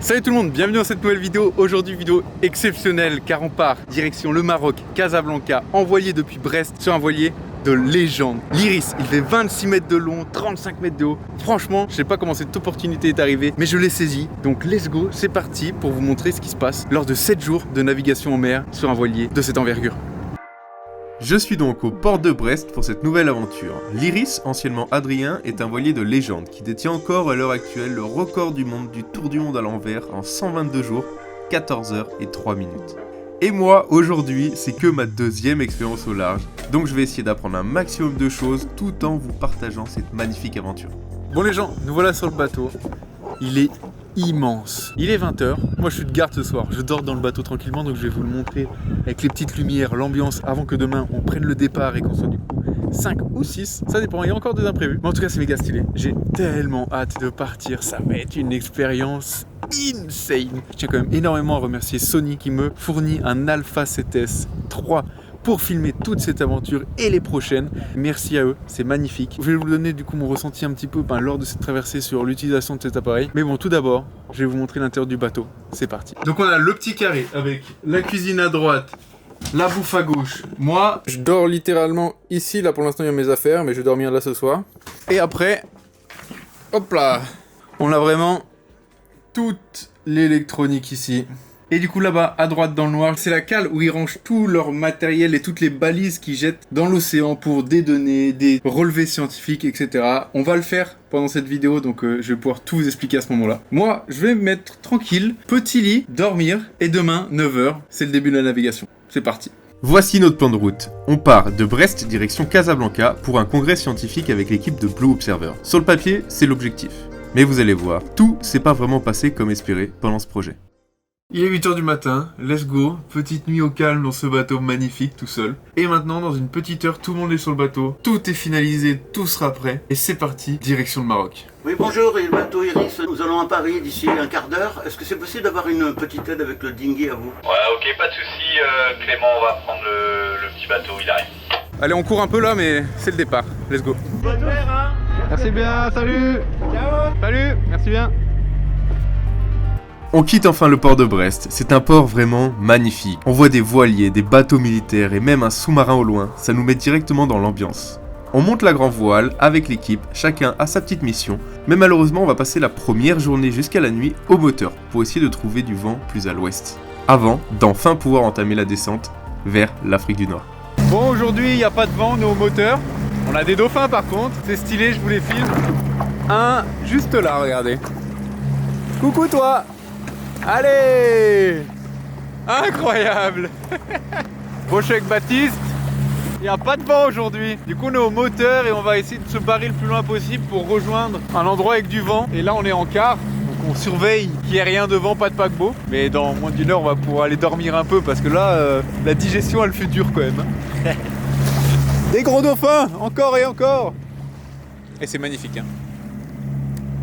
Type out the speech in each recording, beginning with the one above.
Salut tout le monde, bienvenue dans cette nouvelle vidéo. Aujourd'hui vidéo exceptionnelle car on part direction le Maroc, Casablanca, envoyé depuis Brest sur un voilier de légende. L'Iris, il fait 26 mètres de long, 35 mètres de haut. Franchement, je sais pas comment cette opportunité est arrivée, mais je l'ai saisie. Donc let's go, c'est parti pour vous montrer ce qui se passe lors de 7 jours de navigation en mer sur un voilier de cette envergure. Je suis donc au port de Brest pour cette nouvelle aventure. L'Iris, anciennement Adrien, est un voilier de légende qui détient encore à l'heure actuelle le record du monde du tour du monde à l'envers en 122 jours, 14 heures et 3 minutes. Et moi, aujourd'hui, c'est que ma deuxième expérience au large, donc je vais essayer d'apprendre un maximum de choses tout en vous partageant cette magnifique aventure. Bon les gens, nous voilà sur le bateau. Il est immense. Il est 20h, moi je suis de garde ce soir, je dors dans le bateau tranquillement, donc je vais vous le montrer avec les petites lumières, l'ambiance avant que demain on prenne le départ et qu'on soit du coup 5 ou 6, ça dépend, il y a encore des imprévus. Mais en tout cas c'est méga stylé, j'ai tellement hâte de partir, ça va être une expérience insane. Je tiens quand même énormément à remercier Sony qui me fournit un Alpha 7S 3 pour filmer toute cette aventure et les prochaines. Merci à eux, c'est magnifique. Je vais vous donner du coup mon ressenti un petit peu lors de cette traversée sur l'utilisation de cet appareil. Mais bon, tout d'abord, je vais vous montrer l'intérieur du bateau. C'est parti. Donc on a le petit carré avec la cuisine à droite, la bouffe à gauche. Moi, je dors littéralement ici. Là pour l'instant il y a mes affaires, mais je vais dormir là ce soir. Et après, hop là, on a vraiment toute l'électronique ici. Et du coup là-bas, à droite dans le noir, c'est la cale où ils rangent tout leur matériel et toutes les balises qu'ils jettent dans l'océan pour des données, des relevés scientifiques, etc. On va le faire pendant cette vidéo, donc je vais pouvoir tout vous expliquer à ce moment-là. Moi, je vais me mettre tranquille, petit lit, dormir, et demain, 9h, c'est le début de la navigation. C'est parti. Voici notre plan de route. On part de Brest direction Casablanca pour un congrès scientifique avec l'équipe de Blue Observer. Sur le papier, c'est l'objectif. Mais vous allez voir, tout s'est pas vraiment passé comme espéré pendant ce projet. Il est 8h du matin, let's go, petite nuit au calme dans ce bateau magnifique tout seul. Et maintenant, dans une petite heure, tout le monde est sur le bateau, tout est finalisé, tout sera prêt, et c'est parti, direction le Maroc. Oui, bonjour, et le bateau Iris, nous allons à Paris d'ici un quart d'heure. Est-ce que c'est possible d'avoir une petite aide avec le dinghy à vous? Ouais, ok, pas de soucis, Clément, on va prendre le petit bateau, il arrive. Allez, on court un peu là, mais c'est le départ. Let's go. Bonne mer, hein. Merci bien, salut. Ciao. Salut, merci bien. On quitte enfin le port de Brest, c'est un port vraiment magnifique. On voit des voiliers, des bateaux militaires et même un sous-marin au loin, ça nous met directement dans l'ambiance. On monte la grand voile avec l'équipe, chacun a sa petite mission, mais malheureusement on va passer la première journée jusqu'à la nuit au moteur pour essayer de trouver du vent plus à l'ouest, avant d'enfin pouvoir entamer la descente vers l'Afrique du Nord. Bon, aujourd'hui il n'y a pas de vent, on est au moteur. On a des dauphins par contre, c'est stylé, je vous les filme. Un juste là, regardez. Coucou toi. Allez! Incroyable! Bon, je suis avec Baptiste. Il n'y a pas de vent aujourd'hui. Du coup, on est au moteur et on va essayer de se barrer le plus loin possible pour rejoindre un endroit avec du vent. Et là, on est en quart. Donc, on surveille qu'il n'y ait rien de vent, pas de paquebot. Mais dans moins d'une heure, on va pouvoir aller dormir un peu parce que là, la digestion, elle fait dure quand même. Des gros dauphins! Encore et encore! Et c'est magnifique, hein.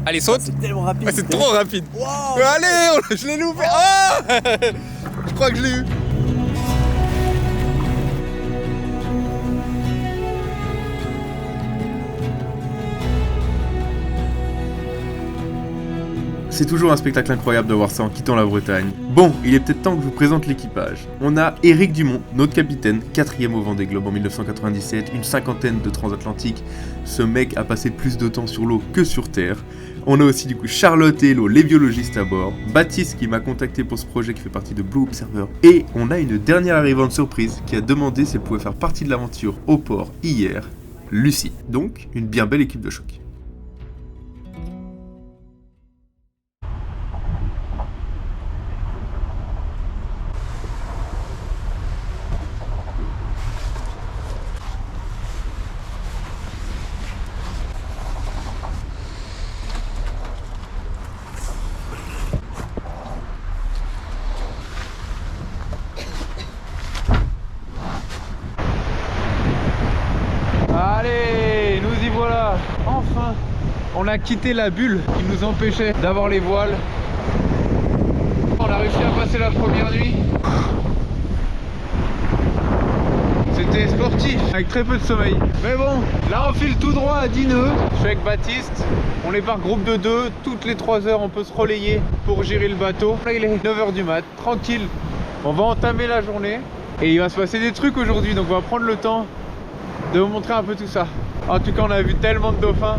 Allez, saute! C'est tellement rapide. Ah, c'est trop rapide! Wow. Allez, je l'ai loupé! Oh je crois que je l'ai eu! C'est toujours un spectacle incroyable de voir ça en quittant la Bretagne. Bon, il est peut-être temps que je vous présente l'équipage. On a Éric Dumont, notre capitaine, 4e au Vendée Globe en 1997, une cinquantaine de transatlantiques. Ce mec a passé plus de temps sur l'eau que sur terre. On a aussi du coup Charlotte et Hello, les biologistes à bord. Baptiste qui m'a contacté pour ce projet qui fait partie de Blue Observer. Et on a une dernière arrivante surprise qui a demandé si elle pouvait faire partie de l'aventure au port hier, Lucie. Donc, une bien belle équipe de choc. Allez, nous y voilà! Enfin! On a quitté la bulle qui nous empêchait d'avoir les voiles. On a réussi à passer la première nuit. C'est été sportif, avec très peu de sommeil. Mais bon, là on file tout droit à 10 nœuds. Je suis avec Baptiste, on est par groupe de 2. Toutes les 3 heures on peut se relayer pour gérer le bateau. Là il est 9h du mat, tranquille. On va entamer la journée. Et il va se passer des trucs aujourd'hui, donc on va prendre le temps de vous montrer un peu tout ça. En tout cas on a vu tellement de dauphins,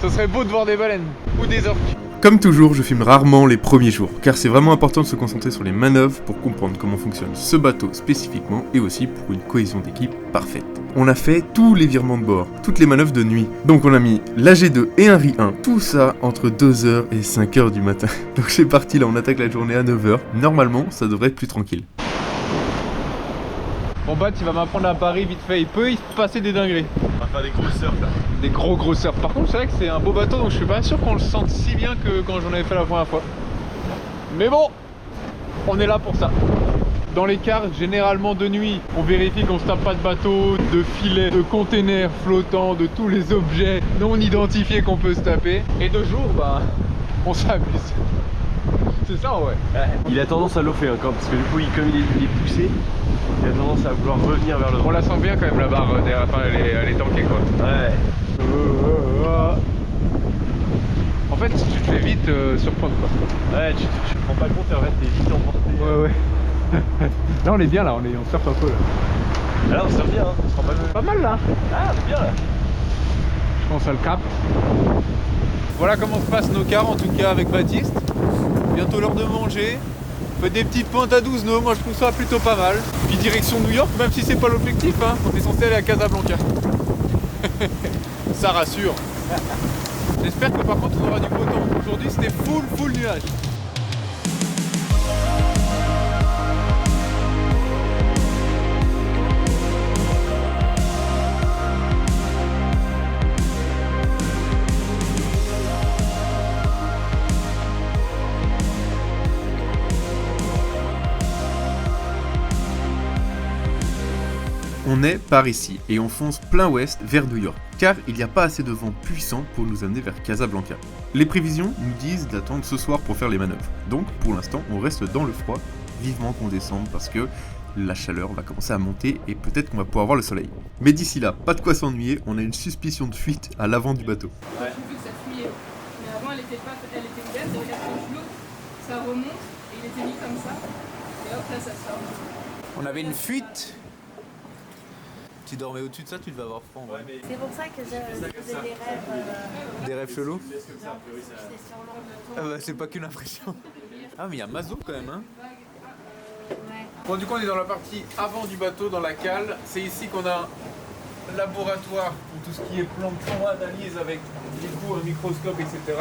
ce serait beau de voir des baleines ou des orques. Comme toujours, je filme rarement les premiers jours, car c'est vraiment important de se concentrer sur les manœuvres pour comprendre comment fonctionne ce bateau spécifiquement, et aussi pour une cohésion d'équipe parfaite. On a fait tous les virements de bord, toutes les manœuvres de nuit. Donc on a mis l'AG2 et un RI1, tout ça entre 2h et 5h du matin. Donc c'est parti, là on attaque la journée à 9h. Normalement, ça devrait être plus tranquille. Bon Bat, il va m'apprendre à Paris vite fait, il peut y passer des dingueries. On va faire des gros surfs là. Des gros surfs. Par contre c'est vrai que c'est un beau bateau, donc je suis pas sûr qu'on le sente si bien que quand j'en avais fait la première fois. Mais bon, on est là pour ça. Dans les cartes, généralement de nuit, on vérifie qu'on se tape pas de bateau, de filets, de containers flottants, de tous les objets non identifiés qu'on peut se taper. Et de jour, bah, on s'amuse. C'est ça ouais. Il a tendance à l'offrir encore parce que du coup comme il est poussé, il a tendance à vouloir revenir vers le On la sent bien quand même la barre derrière, enfin elle est tankée quoi. Ouais. En fait tu te fais vite surprendre quoi. Ouais, tu te prends pas compte et en fait t'es vite emporté. Ouais. Là on est bien là, on surfe un peu là. Ah là on surfe bien, hein. On se rend pas compte. Pas mal là. Ah on est bien là. Je pense à le cap. Voilà comment se passent nos quarts en tout cas avec Baptiste. Bientôt l'heure de manger. On fait des petites pointes à 12 nœuds, moi je trouve ça plutôt pas mal. Puis direction New York, même si c'est pas l'objectif, hein. On est censé aller à Casablanca. Ça rassure. J'espère que par contre on aura du beau temps. Aujourd'hui c'était full nuage. On est par ici et on fonce plein ouest vers New York, car il n'y a pas assez de vent puissant pour nous amener vers Casablanca. Les prévisions nous disent d'attendre ce soir pour faire les manœuvres, donc pour l'instant on reste dans le froid, vivement qu'on descende parce que la chaleur va commencer à monter et peut-être qu'on va pouvoir voir le soleil. Mais d'ici là, pas de quoi s'ennuyer, on a une suspicion de fuite à l'avant du bateau. J'ai vu que ça fuyait, mais avant elle était ouverte, et regarde quand je l'ouvre, ça remonte, et il était mis comme ça, et hop là ça sort. On avait une fuite. Tu dormais au-dessus de ça, tu devais avoir froid. Ouais. C'est pour ça que je faisais des rêves. Des rêves chelous. C'est sur l'angle. Ah bah c'est pas qu'une impression. Ah mais il y a Mazo quand même hein. Ouais. Bon du coup on est dans la partie avant du bateau, dans la cale. C'est ici qu'on a un laboratoire pour tout ce qui est plancton, analyse avec du coup un microscope etc.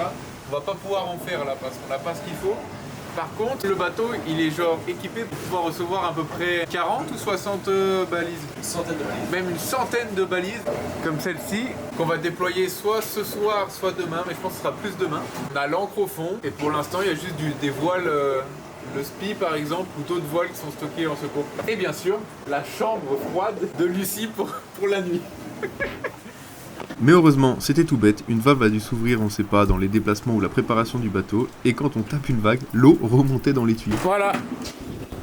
On va pas pouvoir en faire là parce qu'on n'a pas ce qu'il faut. Par contre, le bateau, il est genre équipé pour pouvoir recevoir à peu près 40 ou 60 balises. Une centaine de balises. Même une centaine de balises, comme celle-ci, qu'on va déployer soit ce soir, soit demain, mais je pense que ce sera plus demain. On a l'ancre au fond, et pour l'instant, il y a juste des voiles, le SPI par exemple, ou d'autres voiles qui sont stockées en secours. Et bien sûr, la chambre froide de Lucie pour la nuit. Mais heureusement, c'était tout bête, une valve a dû s'ouvrir, on sait pas, dans les déplacements ou la préparation du bateau, et quand on tape une vague, l'eau remontait dans les tuyaux. Voilà.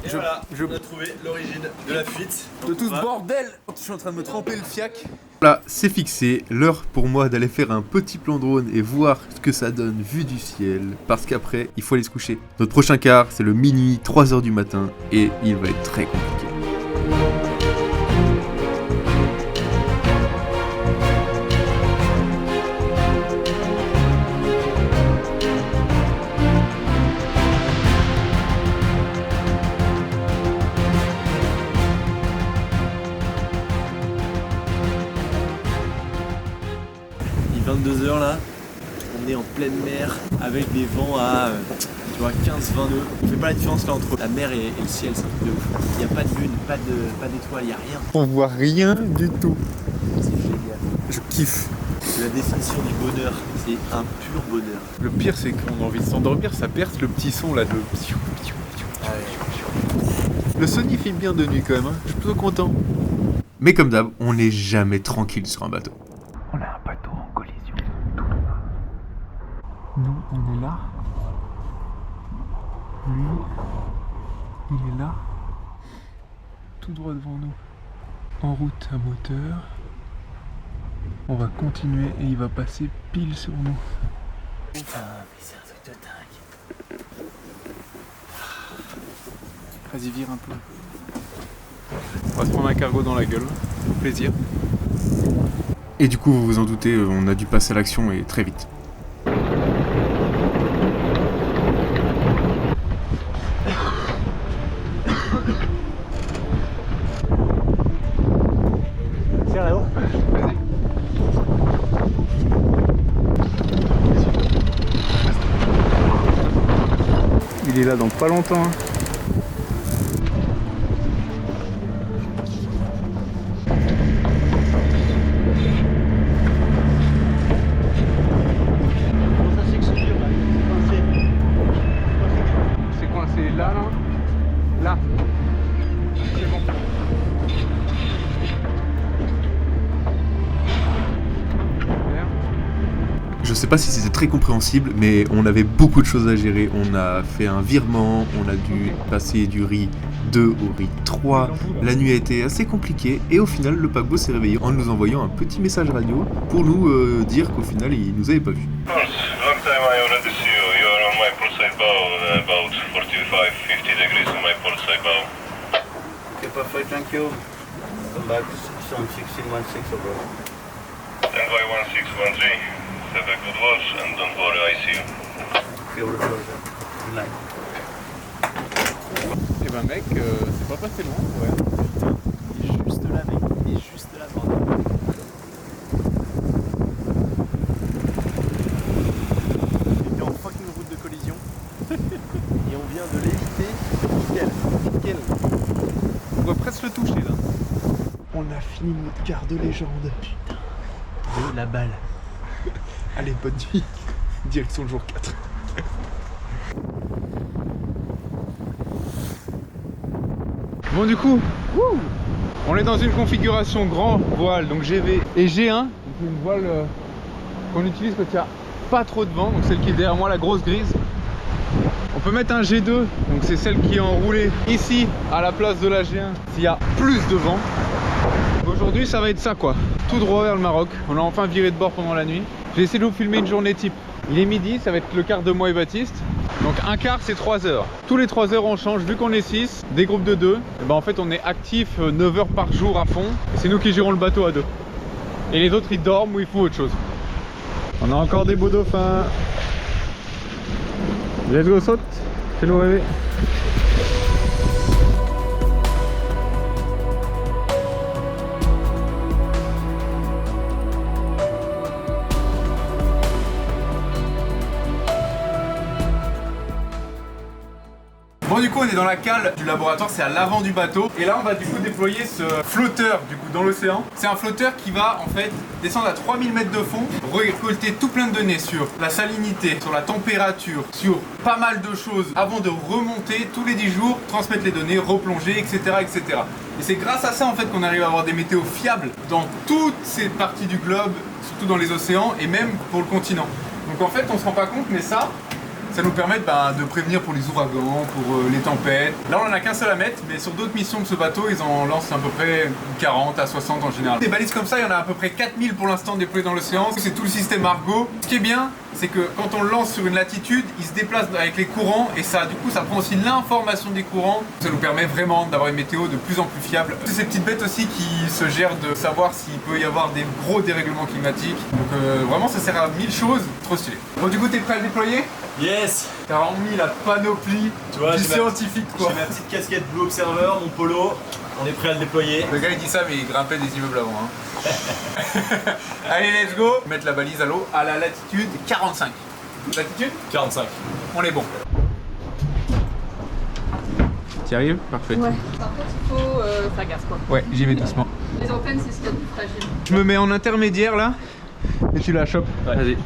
Et voilà, on a trouvé l'origine de la fuite. De tout ce bordel, je suis en train de me tremper le fiac. Voilà, c'est fixé, l'heure pour moi d'aller faire un petit plan drone et voir ce que ça donne vu du ciel, parce qu'après, il faut aller se coucher. Notre prochain quart, c'est le minuit, 3h du matin, et il va être très compliqué. Il est 22h là, on est en pleine mer avec des vents à tu vois, 15-20 nœuds. On fait pas la différence là entre la mer et le ciel, c'est un truc de ouf. Il n'y a pas de lune, pas d'étoiles, il n'y a rien. On voit rien du tout. C'est génial. Je kiffe. C'est la définition du bonheur, c'est un pur bonheur. Le pire c'est qu'on a envie de s'endormir, ça perce le petit son là de... Le Sony filme bien de nuit quand même, hein. Je suis plutôt content. Mais comme d'hab, on n'est jamais tranquille sur un bateau. On a un bateau en collision, tout loin. Nous, on est là. Lui, il est là. Tout droit devant nous. en route à moteur. On va continuer et il va passer pile sur nous. Putain, mais c'est un truc de dingue. Vas-y, vire un peu. On va se prendre un cargo dans la gueule. Plaisir. Et du coup, vous vous en doutez, on a dû passer à l'action et très vite. Il est là dans pas longtemps. C'est coincé là, là. C'est bon. Je sais pas si c'était très compréhensible, mais on avait beaucoup de choses à gérer. On a fait un virement, on a dû passer du riz 2 au riz 3. La nuit a été assez compliquée et au final, le paquebot s'est réveillé en nous envoyant un petit message radio pour nous dire qu'au final, il nous avait pas vus. Long time I already see you. You are on my port side bow, about 45-50 degrees on my port side bow. Okay, perfect, thank you. Come back, sound 1616 over. Standby 1613. Have a good watch and don't worry, I see you. Okay, we're closer. Good night. Et ben mec, c'est pas passé loin, ouais. Il est juste là, mec. Il est juste là, bordel. Il était en fucking route de collision. Et on vient de l'éviter. Nickel. Nickel. On va presque le toucher là. On a fini notre quart de légende. Putain. De la balle. Allez, bonne nuit. Direction le jour 4. Bon du coup, on est dans une configuration grand voile, donc GV et G1. Donc une voile qu'on utilise quand il n'y a pas trop de vent, donc celle qui est derrière moi, la grosse grise. On peut mettre un G2, donc c'est celle qui est enroulée ici à la place de la G1 s'il y a plus de vent. Aujourd'hui ça va être ça quoi, tout droit vers le Maroc. On a enfin viré de bord pendant la nuit. J'ai essayé de vous filmer une journée type. Il est midi, ça va être le quart de moi et Baptiste. Donc un quart c'est 3 heures. Tous les 3 heures on change, vu qu'on est 6, des groupes de 2. Et ben en fait on est actif 9 heures par jour à fond. Et c'est nous qui gérons le bateau à 2. Et les autres ils dorment ou ils font autre chose. On a encore des beaux dauphins. Let's go, saute. Fais-nous rêver. Bon du coup on est dans la cale du laboratoire, c'est à l'avant du bateau. Et là on va du coup déployer ce flotteur du coup dans l'océan. C'est un flotteur qui va en fait descendre à 3000 mètres de fond, récolter tout plein de données sur la salinité, sur la température, sur pas mal de choses avant de remonter tous les 10 jours, transmettre les données, replonger, etc. etc. Et c'est grâce à ça en fait qu'on arrive à avoir des météos fiables dans toutes ces parties du globe, surtout dans les océans et même pour le continent. Donc en fait on se rend pas compte mais ça nous permet de prévenir pour les ouragans, pour les tempêtes. Là on en a qu'un seul à mettre, mais sur d'autres missions de ce bateau, ils en lancent à peu près 40 à 60 en général. Des balises comme ça, il y en a à peu près 4000 pour l'instant déployées dans l'océan. C'est tout le système Argo. Ce qui est bien, c'est que quand on le lance sur une latitude, il se déplace avec les courants et ça, du coup, ça prend aussi l'information des courants. Ça nous permet vraiment d'avoir une météo de plus en plus fiable. C'est ces petites bêtes aussi qui se gèrent de savoir s'il peut y avoir des gros dérèglements climatiques. Donc vraiment, ça sert à 1000 choses. Trop stylé. Bon, du coup, t'es prêt à le déployer ? Yes. T'as remis la panoplie tu vois, du scientifique quoi. J'ai ma petite casquette Blue Observer, mon polo, on est prêt à le déployer. Le gars il dit ça mais il grimpait des immeubles avant hein. Allez let's go. Mettre la balise à l'eau à la latitude 45. Latitude 45. On est bon. T'y arrives? Parfait. Ouais. Par contre il faut faire gaffe quoi. Ouais j'y vais doucement. Les antennes c'est ce qu'il y a de plus fragile. Je me mets en intermédiaire là et tu la chopes. Ouais. Vas-y.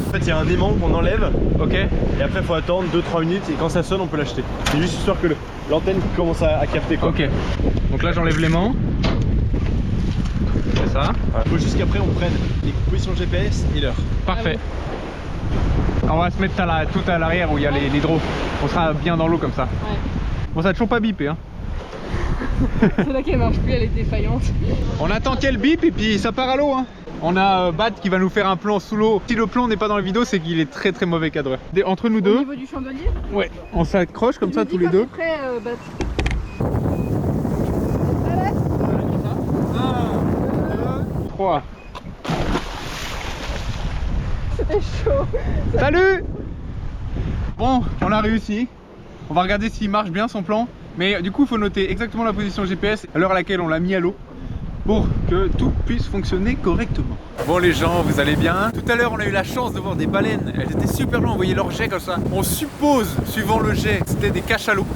En fait il y a un aimant qu'on enlève, Ok. et après il faut attendre 2-3 minutes et quand ça sonne on peut l'acheter. C'est juste histoire que l'antenne commence à capter quoi. Ok. Donc là j'enlève l'aimant. C'est ça. Il faut juste qu'après on prenne les positions GPS et l'heure. Parfait. On va se mettre tout à l'arrière où il y a les hydros. On sera bien dans l'eau comme ça. Ouais. Bon, ça a toujours pas bipé, hein. C'est là qu'elle marche plus, elle est défaillante. On attend qu'elle bip et puis ça part à l'eau, hein. On a Bat qui va nous faire un plan sous l'eau. Si le plan n'est pas dans la vidéo, c'est qu'il est très très mauvais cadreur. Entre nous Au deux, niveau du chandelier, ouais, on s'accroche comme ça tous les deux. Prêt, Bat. 3. C'était chaud. Salut! Bon, on a réussi. On va regarder s'il marche bien son plan. Mais du coup, il faut noter exactement la position GPS à l'heure à laquelle on l'a mis à l'eau pour que tout puisse fonctionner correctement. Bon les gens, vous allez bien? Tout à l'heure, on a eu la chance de voir des baleines. Elles étaient super loin, on voyait leur jet comme ça. On suppose, suivant le jet, c'était des cachalots.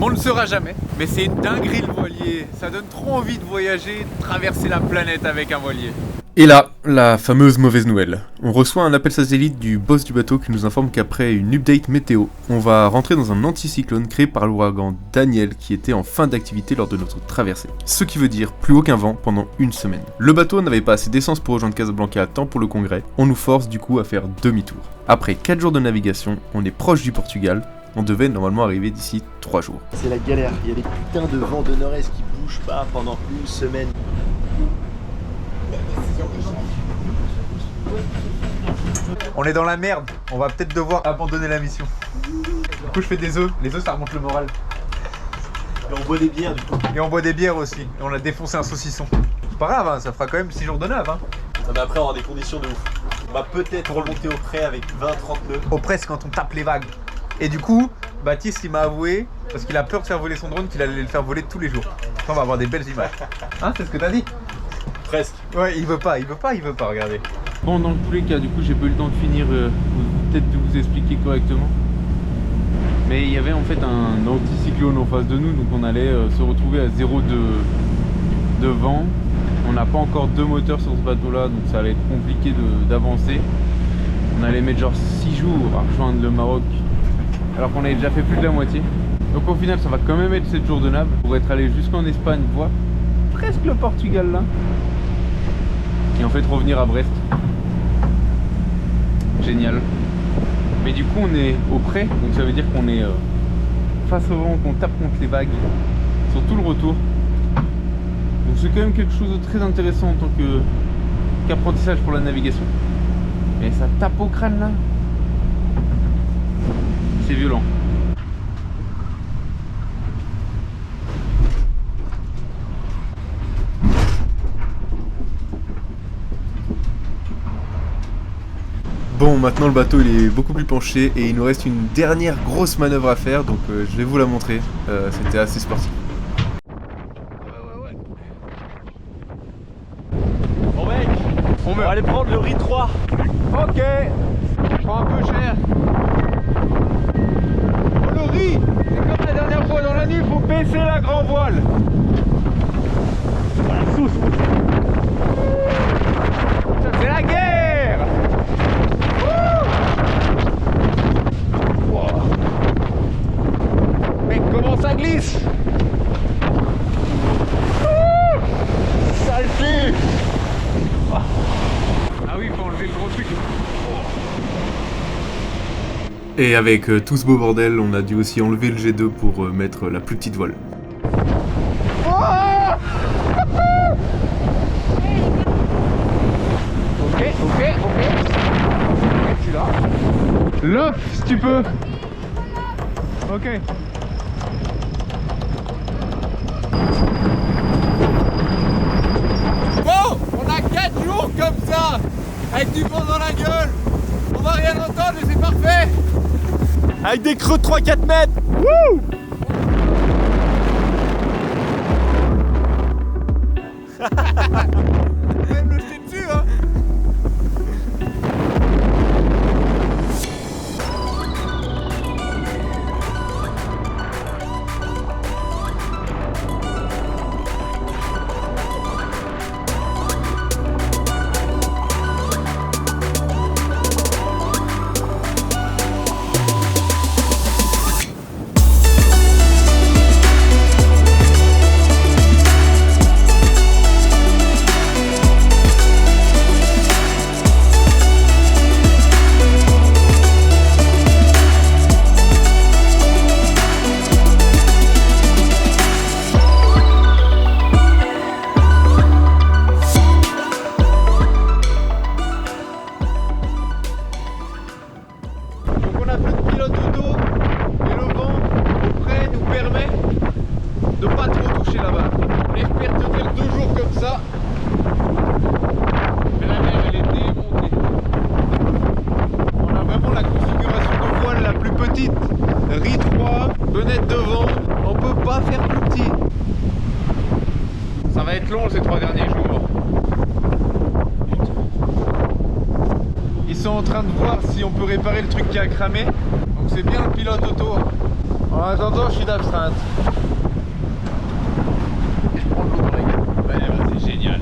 On ne le saura jamais. Mais c'est une dinguerie le voilier. Ça donne trop envie de voyager, de traverser la planète avec un voilier. Et là, la fameuse mauvaise nouvelle. On reçoit un appel satellite du boss du bateau qui nous informe qu'après une update météo, on va rentrer dans un anticyclone créé par l'ouragan Daniel qui était en fin d'activité lors de notre traversée. Ce qui veut dire plus aucun vent pendant une semaine. Le bateau n'avait pas assez d'essence pour rejoindre Casablanca à temps pour le congrès. On nous force du coup à faire demi-tour. Après 4 jours de navigation, on est proche du Portugal. On devait normalement arriver d'ici 3 jours. C'est la galère, il y a des putains de vents de nord-est qui bougent pas pendant une semaine. On est dans la merde, on va peut-être devoir abandonner la mission. Du coup je fais des œufs, les œufs ça remonte le moral. Et on boit des bières du coup. Et on boit des bières aussi, et on a défoncé un saucisson. C'est pas grave, hein, ça fera quand même 6 jours de nav. Hein. Non, mais après on aura des conditions de ouf. On va peut-être remonter au frais avec 20-30 nœuds. Au presse quand on tape les vagues. Et du coup, Baptiste il m'a avoué, parce qu'il a peur de faire voler son drone, qu'il allait le faire voler tous les jours. On va avoir des belles images. Hein, c'est ce que t'as dit? Presque. Ouais, il veut pas, regardez. Bon, dans tous les cas, du coup, j'ai pas eu le temps de finir, peut-être de vous expliquer correctement. Mais il y avait en fait un anticyclone en face de nous, donc on allait se retrouver à 0 de vent. On n'a pas encore 2 moteurs sur ce bateau-là, donc ça allait être compliqué d'avancer. On allait mettre genre 6 jours à rejoindre le Maroc, alors qu'on avait déjà fait plus de la moitié. Donc au final, ça va quand même être 7 jours de nav pour être allé jusqu'en Espagne, voire presque le Portugal là. Et en fait revenir à Brest. Génial. Mais du coup on est au près, donc ça veut dire qu'on est face au vent, qu'on tape contre les vagues sur tout le retour. Donc c'est quand même quelque chose de très intéressant en tant qu'apprentissage pour la navigation. Et ça tape au crâne là. C'est violent. Bon, maintenant le bateau il est beaucoup plus penché et il nous reste une dernière grosse manœuvre à faire, donc je vais vous la montrer. C'était assez sportif. Bon mec, on va aller prendre le riz 3. Ok, je prends un peu cher. Oh, le riz, c'est comme la dernière fois dans la nuit, il faut baisser la grand voile. La sauce. Ça c'est la guerre. Wow. Mec, comment ça glisse. Ça le tue. Ah oui, il faut enlever le gros truc. Et avec tout ce beau bordel, on a dû aussi enlever le G2 pour mettre la plus petite voile. Ok. Je suis là. L'œuf, si tu peux. Ok. Bon, on a 4 jours comme ça, avec du vent dans la gueule. On va rien entendre et c'est parfait. Avec des creux de 3-4 mètres. Wouh. Même le jeter dessus, hein. a plus de pilote auto et le vent auprès nous permet de pas trop toucher là-bas. On espère tenir 2 jours comme ça. Mais la mer elle est démontée. On a vraiment la configuration de voile la plus petite. Riz 3, fenêtre devant, on peut pas faire plus petit. Ça va être long ces 3 derniers jours. Ils sont en train de voir si on peut réparer le truc qui a cramé. Donc c'est bien le pilote auto. En attendant, je suis d'abstrainte. Et je prends de l'eau dans la gueule. Ouais, c'est génial.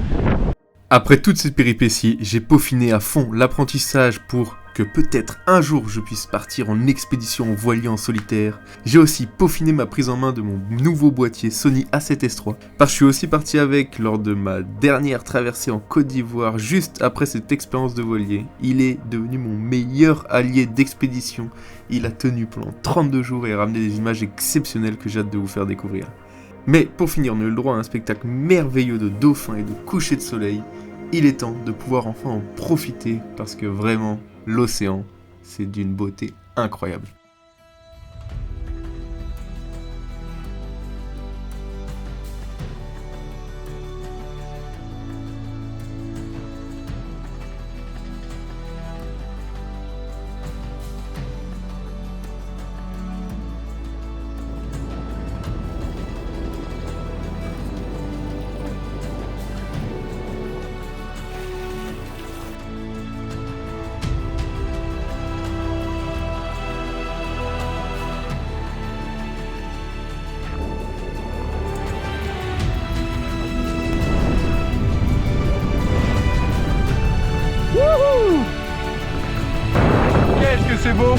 Après toutes ces péripéties, j'ai peaufiné à fond l'apprentissage pour que peut-être un jour je puisse partir en expédition en voilier en solitaire. J'ai aussi peaufiné ma prise en main de mon nouveau boîtier Sony A7S3, parce que je suis aussi parti avec lors de ma dernière traversée en Côte d'Ivoire juste après cette expérience de voilier. Il est devenu mon meilleur allié d'expédition. Il a tenu pendant 32 jours et a ramené des images exceptionnelles que j'ai hâte de vous faire découvrir. Mais pour finir, on a eu le droit à un spectacle merveilleux de dauphins et de coucher de soleil. Il est temps de pouvoir enfin en profiter parce que vraiment, l'océan, c'est d'une beauté incroyable. Qu'est-ce que c'est beau!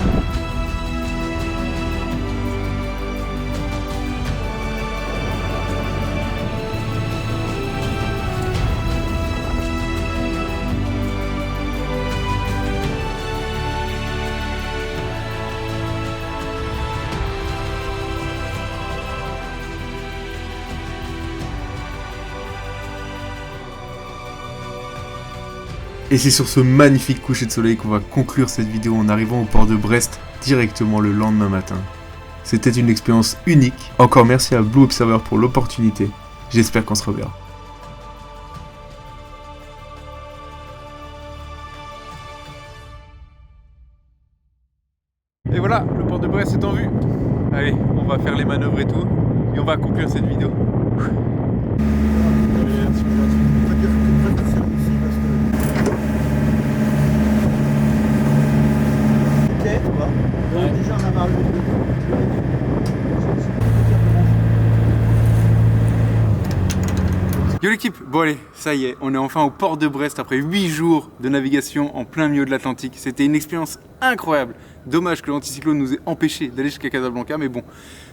Et c'est sur ce magnifique coucher de soleil qu'on va conclure cette vidéo en arrivant au port de Brest directement le lendemain matin. C'était une expérience unique. Encore merci à Blue Observer pour l'opportunité. J'espère qu'on se reverra. Et voilà, le port de Brest est en vue. Allez, on va faire les manœuvres et tout, et on va conclure cette vidéo. Yo l'équipe, bon allez, ça y est, on est enfin au port de Brest après 8 jours de navigation en plein milieu de l'Atlantique. C'était une expérience incroyable. Dommage que l'anticyclone nous ait empêché d'aller jusqu'à Casablanca, mais bon,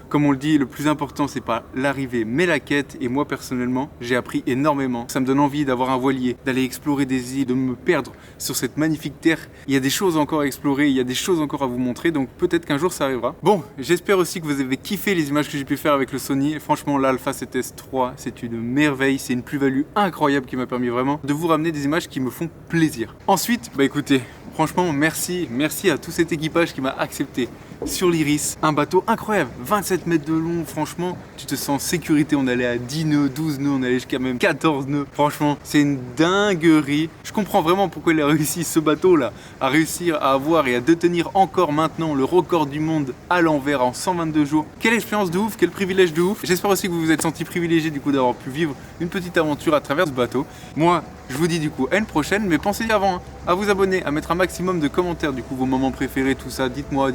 comme on le dit, le plus important c'est pas l'arrivée mais la quête, et moi personnellement j'ai appris énormément. Ça me donne envie d'avoir un voilier, d'aller explorer des îles, de me perdre sur cette magnifique terre. Il y a des choses encore à explorer, il y a des choses encore à vous montrer, donc peut-être qu'un jour ça arrivera. Bon, j'espère aussi que vous avez kiffé les images que j'ai pu faire avec le Sony. Franchement l'Alpha 7S3 c'est une merveille, c'est une plus-value incroyable qui m'a permis vraiment de vous ramener des images qui me font plaisir. Ensuite, bah écoutez, franchement merci à tout cet équipage qui m'a accepté sur l'Iris. Un bateau incroyable, 27 mètres de long, franchement, tu te sens en sécurité. On allait à 10 nœuds, 12 nœuds, on allait jusqu'à même 14 nœuds. Franchement, c'est une dinguerie. Je comprends vraiment pourquoi il a réussi ce bateau-là, à réussir à avoir et à détenir encore maintenant le record du monde à l'envers en 122 jours. Quelle expérience de ouf, quel privilège de ouf. J'espère aussi que vous vous êtes senti privilégié du coup d'avoir pu vivre une petite aventure à travers ce bateau. Moi, je vous dis du coup à une prochaine, mais pensez avant à vous abonner, à mettre un maximum de commentaires, du coup vos moments préférés, tout ça, dites-moi,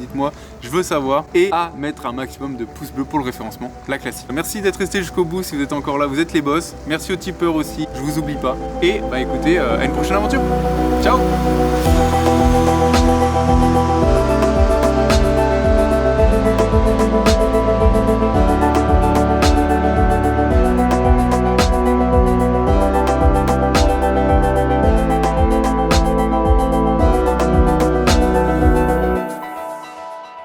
je veux savoir, et à mettre un maximum de pouces bleus pour le référencement, la classique. Merci d'être resté jusqu'au bout, si vous êtes encore là, vous êtes les boss. Merci aux tipeurs aussi, je vous oublie pas. Et bah écoutez, à une prochaine aventure. Ciao.